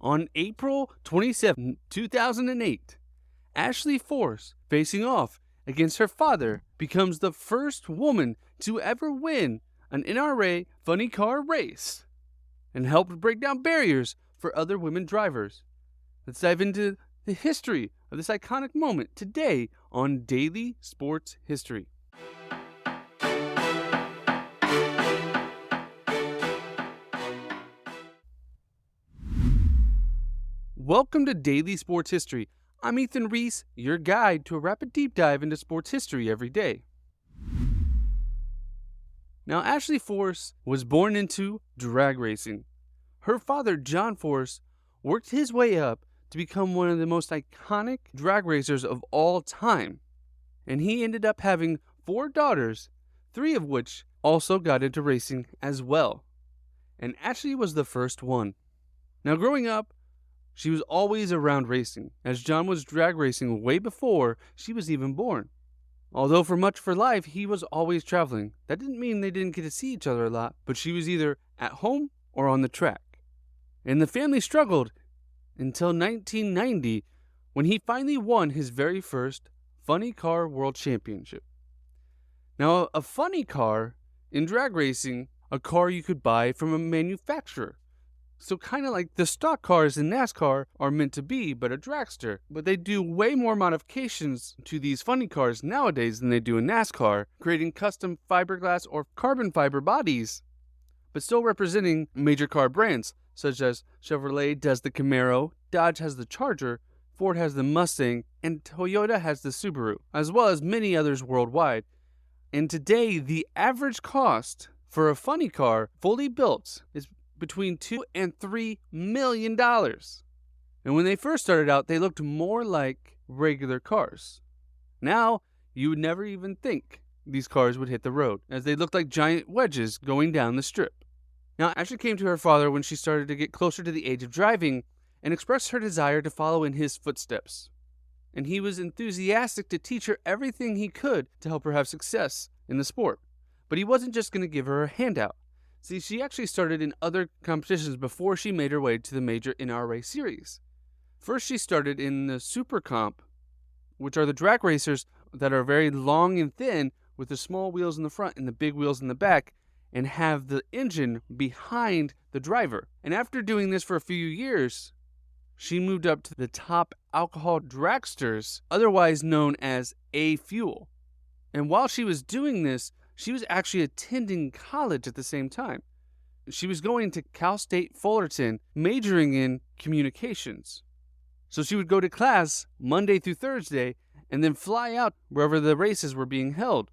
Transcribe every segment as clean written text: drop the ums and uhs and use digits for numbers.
On April 27, 2008, Ashley Force, facing off against her father, becomes the first woman to ever win an NRA Funny Car race and helped break down barriers for other women drivers. Let's dive into the history of this iconic moment today on Daily Sports History. Welcome to Daily Sports History. I'm Ethan Reese, your guide to a rapid deep dive into sports history every day. Now, Ashley Force was born into drag racing. Her father, John Force, worked his way up to become one of the most iconic drag racers of all time. And he ended up having 4 daughters, 3 of which also got into racing as well. And Ashley was the first one. Now, growing up, she was always around racing, as John was drag racing way before she was even born. Although for much of her life, he was always traveling. That didn't mean they didn't get to see each other a lot, but she was either at home or on the track. And the family struggled until 1990, when he finally won his very first Funny Car World Championship. Now, a funny car in drag racing, a car you could buy from a manufacturer. So kind of like the stock cars in NASCAR are meant to be, but a dragster. But they do way more modifications to these funny cars nowadays than they do in NASCAR, creating custom fiberglass or carbon fiber bodies, but still representing major car brands, such as Chevrolet does the Camaro, Dodge has the Charger, Ford has the Mustang, and Toyota has the Subaru, as well as many others worldwide. And today, the average cost for a funny car fully built is between $2 and $3 million. And when they first started out, they looked more like regular cars. Now, you would never even think these cars would hit the road, as they looked like giant wedges going down the strip. Now, Ashley came to her father when she started to get closer to the age of driving and expressed her desire to follow in his footsteps. And he was enthusiastic to teach her everything he could to help her have success in the sport. But he wasn't just going to give her a handout. See, she actually started in other competitions before she made her way to the major NRA series. First, she started in the Super Comp, which are the drag racers that are very long and thin with the small wheels in the front and the big wheels in the back, and have the engine behind the driver. And after doing this for a few years, she moved up to the top alcohol dragsters, otherwise known as A Fuel. And while she was doing this, she was actually attending college at the same time. She was going to Cal State Fullerton, majoring in communications. So she would go to class Monday through Thursday and then fly out wherever the races were being held.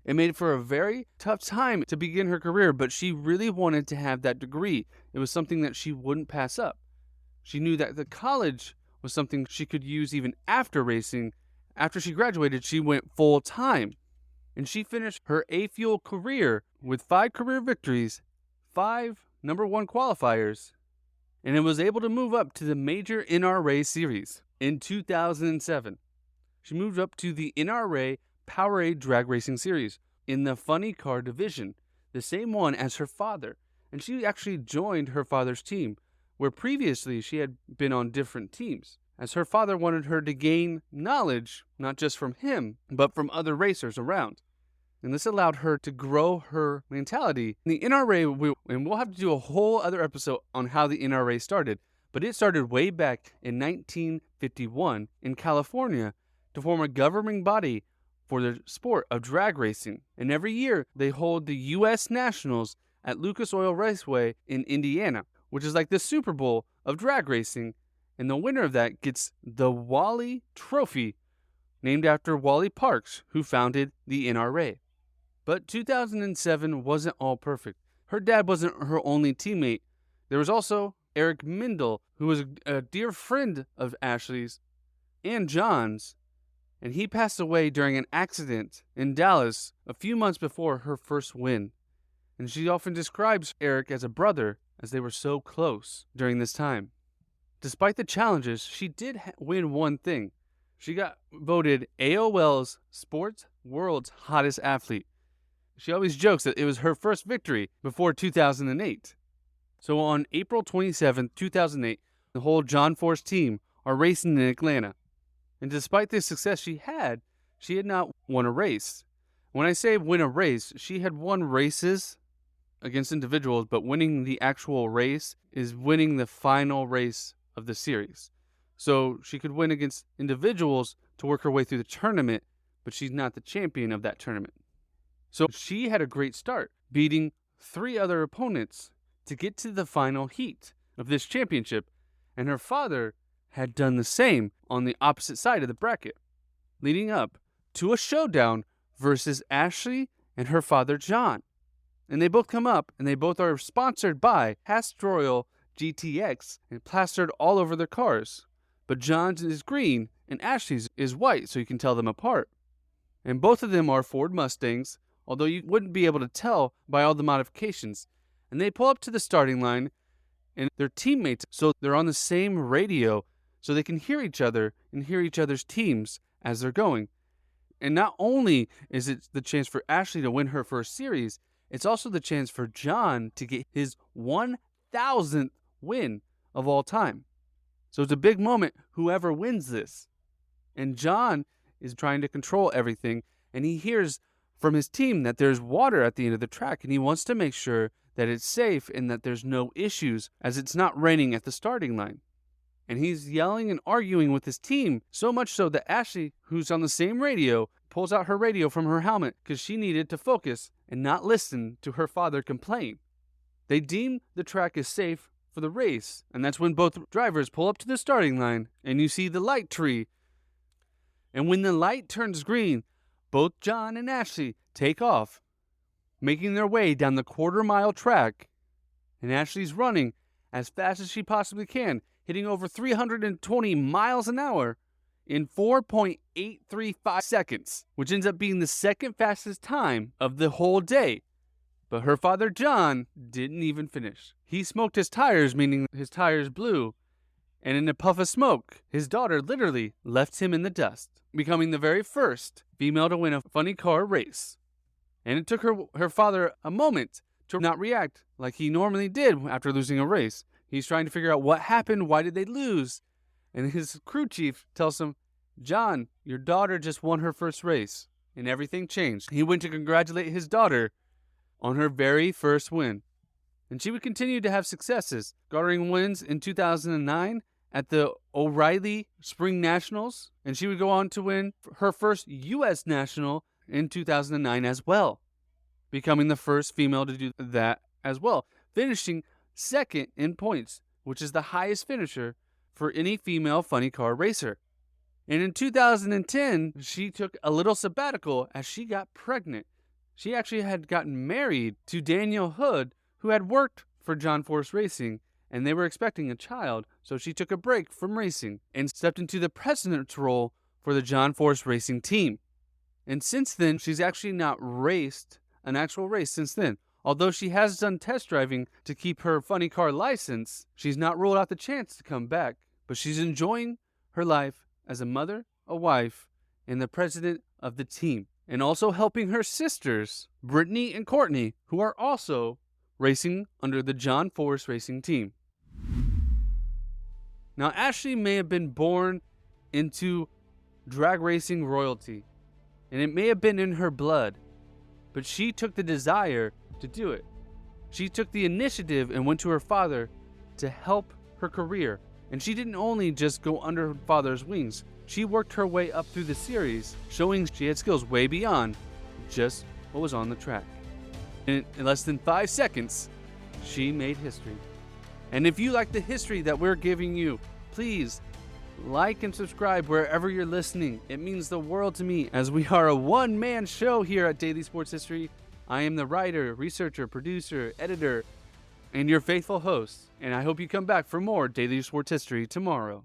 It made for a very tough time to begin her career, but she really wanted to have that degree. It was something that she wouldn't pass up. She knew that the college was something she could use even after racing. After she graduated, she went full time. And she finished her A-Fuel career with 5 career victories, 5 number 1 qualifiers, and it was able to move up to the major NRA series in 2007. She moved up to the NRA Powerade Drag Racing Series in the Funny Car division, the same one as her father. And she actually joined her father's team, where previously she had been on different teams, as her father wanted her to gain knowledge, not just from him, but from other racers around. And this allowed her to grow her mentality. The NRA, and we'll have to do a whole other episode on how the NRA started, but it started way back in 1951 in California to form a governing body for the sport of drag racing. And every year, they hold the U.S. Nationals at Lucas Oil Raceway in Indiana, which is like the Super Bowl of drag racing. And the winner of that gets the Wally Trophy, named after Wally Parks, who founded the NRA. But 2007 wasn't all perfect. Her dad wasn't her only teammate. There was also Eric Mindel, who was a dear friend of Ashley's and John's, and he passed away during an accident in Dallas a few months before her first win. And she often describes Eric as a brother, as they were so close during this time. Despite the challenges, she did win one thing. She got voted AOL's Sports World's Hottest Athlete. She always jokes that it was her first victory before 2008. So on April 27, 2008, The whole John Force team are racing in Atlanta. And despite the success she had not won a race. When I say win a race, she had won races against individuals, but winning the actual race is winning the final race of the series. So she could win against individuals to work her way through the tournament, but she's not the champion of that tournament. So she had a great start, beating 3 other opponents to get to the final heat of this championship, and her father had done the same on the opposite side of the bracket, leading up to a showdown versus Ashley and her father John. And they both come up, and they both are sponsored by Castrol GTX and plastered all over their cars. But John's is green and Ashley's is white, so you can tell them apart. And both of them are Ford Mustangs, although you wouldn't be able to tell by all the modifications. And they pull up to the starting line, and they're teammates, so they're on the same radio, so they can hear each other and hear each other's teams as they're going. And not only is it the chance for Ashley to win her first series, it's also the chance for John to get his 1,000th win of all time. So it's a big moment, whoever wins this. And John is trying to control everything, and he hears from his team that there's water at the end of the track, and he wants to make sure that it's safe and that there's no issues, as it's not raining at the starting line. And he's yelling and arguing with his team, so much so that Ashley, who's on the same radio, pulls out her radio from her helmet because she needed to focus and not listen to her father complain. They deem the track is safe for the race, and that's when both drivers pull up to the starting line, and you see the light tree. And when the light turns green, both John and Ashley take off, making their way down the quarter-mile track, and Ashley's running as fast as she possibly can, hitting over 320 miles an hour in 4.835 seconds, which ends up being the second fastest time of the whole day. But her father, John, didn't even finish. He smoked his tires, meaning his tires blew, and in a puff of smoke, his daughter literally left him in the dust, becoming the very first female to win a funny car race. And it took her father a moment to not react like he normally did after losing a race. He's trying to figure out what happened, why did they lose? And his crew chief tells him, John, your daughter just won her first race. And everything changed. He went to congratulate his daughter on her very first win. And she would continue to have successes, garnering wins in 2009 at the O'Reilly Spring Nationals. And she would go on to win her first U.S. National in 2009 as well, becoming the first female to do that as well, finishing second in points, which is the highest finisher for any female funny car racer. And in 2010, she took a little sabbatical as she got pregnant. She actually had gotten married to Daniel Hood, who had worked for John Force Racing, and they were expecting a child, so she took a break from racing and stepped into the president's role for the John Force Racing team. And since then, she's actually not raced an actual race since then. Although she has done test driving to keep her funny car license, she's not ruled out the chance to come back. But she's enjoying her life as a mother, a wife, and the president of the team. And also helping her sisters, Brittany and Courtney, who are also racing under the John Force Racing team. Now, Ashley may have been born into drag racing royalty, and it may have been in her blood, but she took the desire to do it. She took the initiative and went to her father to help her career. And she didn't only just go under her father's wings. She worked her way up through the series, showing she had skills way beyond just what was on the track. And in less than 5 seconds, she made history. And if you like the history that we're giving you, please like and subscribe wherever you're listening. It means the world to me, as we are a one-man show here at Daily Sports History. I am the writer, researcher, producer, editor, and your faithful host. And I hope you come back for more Daily Sports History tomorrow.